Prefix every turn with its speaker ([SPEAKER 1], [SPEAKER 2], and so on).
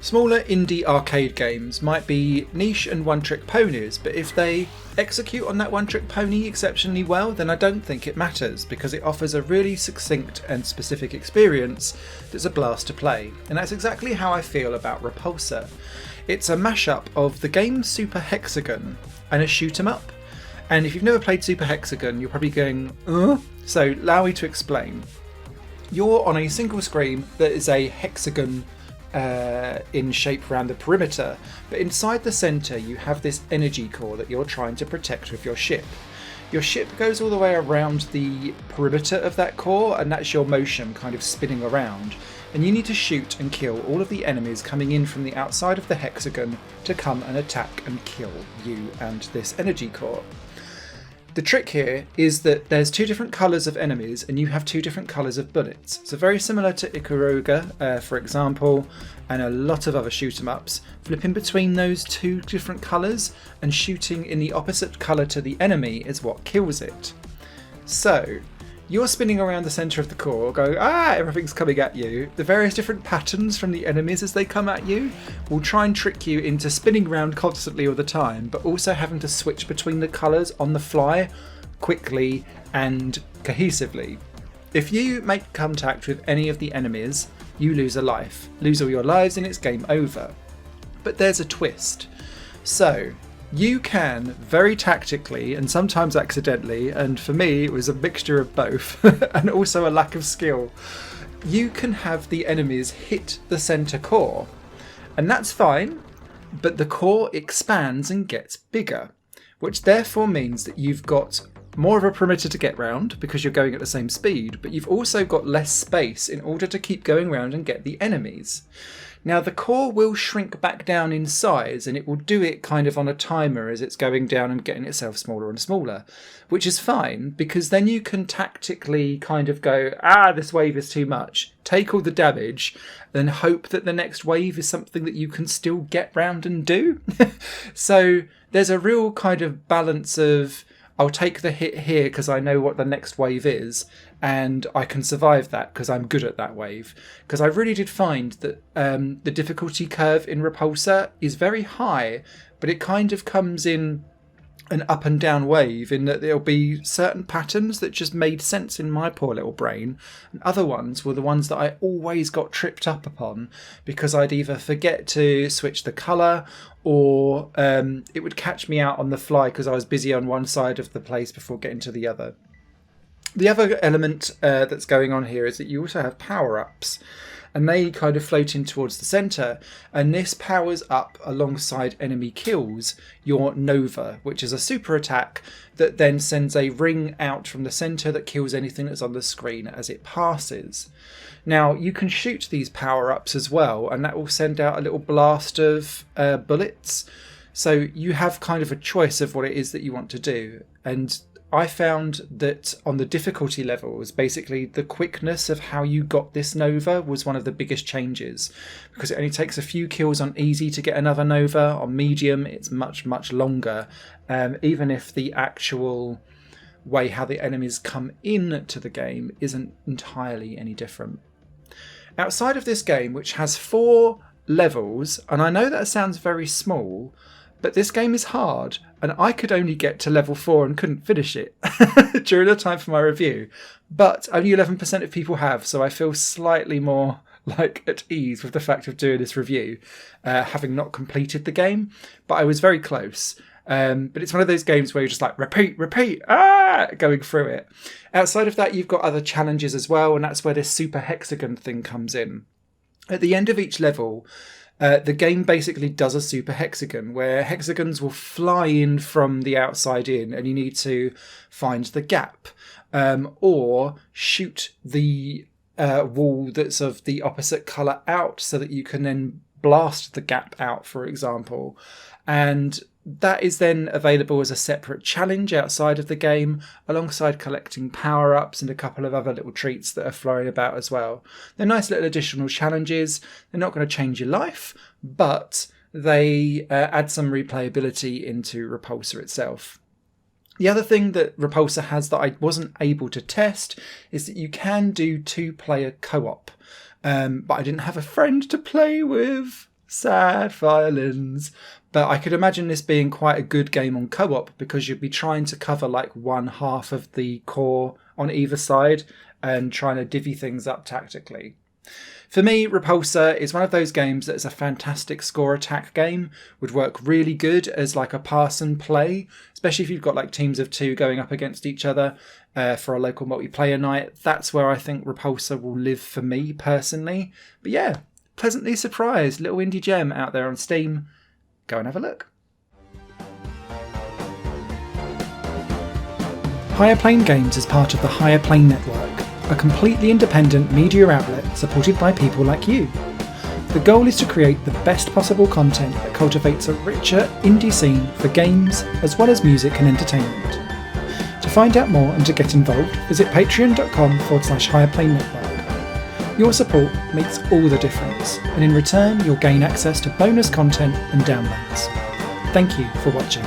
[SPEAKER 1] Smaller indie arcade games might be niche and one-trick ponies, but if they execute on that one-trick pony exceptionally well, then I don't think it matters, because it offers a really succinct and specific experience that's a blast to play. And that's exactly how I feel about Repulsor. It's a mashup of the game Super Hexagon and a shoot 'em up. And if you've never played Super Hexagon, you're probably going, So allow me to explain. You're on a single screen that is a hexagon in shape around the perimeter, but inside the centre you have this energy core that you're trying to protect with your ship. Your ship goes all the way around the perimeter of that core, and that's your motion kind of spinning around, and you need to shoot and kill all of the enemies coming in from the outside of the hexagon to come and attack and kill you and this energy core. The trick here is that there's two different colours of enemies and you have two different colours of bullets. So very similar to Ikaruga, for example, and a lot of other shoot 'em ups, flipping between those two different colours and shooting in the opposite colour to the enemy is what kills it. So you're spinning around the centre of the core, going, everything's coming at you. The various different patterns from the enemies as they come at you will try and trick you into spinning around constantly all the time, but also having to switch between the colours on the fly quickly and cohesively. If you make contact with any of the enemies, you lose a life. Lose all your lives and it's game over. But there's a twist. So you can very tactically and sometimes accidentally, and for me it was a mixture of both and also a lack of skill, you can have the enemies hit the centre core, and that's fine, but the core expands and gets bigger, which therefore means that you've got more of a perimeter to get round because you're going at the same speed, but you've also got less space in order to keep going round and get the enemies. Now the core will shrink back down in size, and it will do it kind of on a timer as it's going down and getting itself smaller and smaller, which is fine because then you can tactically kind of go, this wave is too much, take all the damage, then hope that the next wave is something that you can still get round and do. So there's a real kind of balance of, I'll take the hit here because I know what the next wave is, and I can survive that because I'm good at that wave. Because I really did find that the difficulty curve in Repulsor is very high, but it kind of comes in an up and down wave, in that there'll be certain patterns that just made sense in my poor little brain, and other ones were the ones that I always got tripped up upon because I'd either forget to switch the colour, or it would catch me out on the fly because I was busy on one side of the place before getting to the other. The other element that's going on here is that you also have power-ups, and they kind of float in towards the centre, and this powers up alongside enemy kills your Nova, which is a super attack that then sends a ring out from the centre that kills anything that's on the screen as it passes. Now you can shoot these power-ups as well, and that will send out a little blast of bullets, so you have kind of a choice of what it is that you want to do. And I found that on the difficulty levels, basically the quickness of how you got this Nova was one of the biggest changes, because it only takes a few kills on easy to get another Nova. On medium it's much longer, even if the actual way how the enemies come in to the game isn't entirely any different. Outside of this game, which has 4 levels, and I know that sounds very small, but this game is hard, and I could only get to level 4 and couldn't finish it during the time for my review. But only 11% of people have, so I feel slightly more at ease with the fact of doing this review, having not completed the game. But I was very close. But it's one of those games where you're just repeat, going through it. Outside of that, you've got other challenges as well, and that's where this super hexagon thing comes in. At the end of each level, the game basically does a super hexagon where hexagons will fly in from the outside in, and you need to find the gap, or shoot the wall that's of the opposite colour out so that you can then blast the gap out, for example. And that is then available as a separate challenge outside of the game, alongside collecting power-ups and a couple of other little treats that are flying about as well. They're nice little additional challenges. They're not going to change your life, but they add some replayability into Repulsor itself. The other thing that Repulsor has that I wasn't able to test is that you can do 2-player co-op, but I didn't have a friend to play with. Sad violins. But I could imagine this being quite a good game on co-op because you'd be trying to cover like one half of the core on either side and trying to divvy things up tactically. For me, Repulsor is one of those games that is a fantastic score attack game, would work really good as like a pass and play, especially if you've got like teams of 2 going up against each other for a local multiplayer night. That's where I think Repulsor will live for me personally. But yeah, pleasantly surprised, little indie gem out there on Steam. Go and have a look. Higher Plane Games is part of the Higher Plane Network, a completely independent media outlet supported by people like you. The goal is to create the best possible content that cultivates a richer indie scene for games as well as music and entertainment. To find out more and to get involved, visit patreon.com/higherplane network. Your support makes all the difference, and in return you'll gain access to bonus content and downloads. Thank you for watching.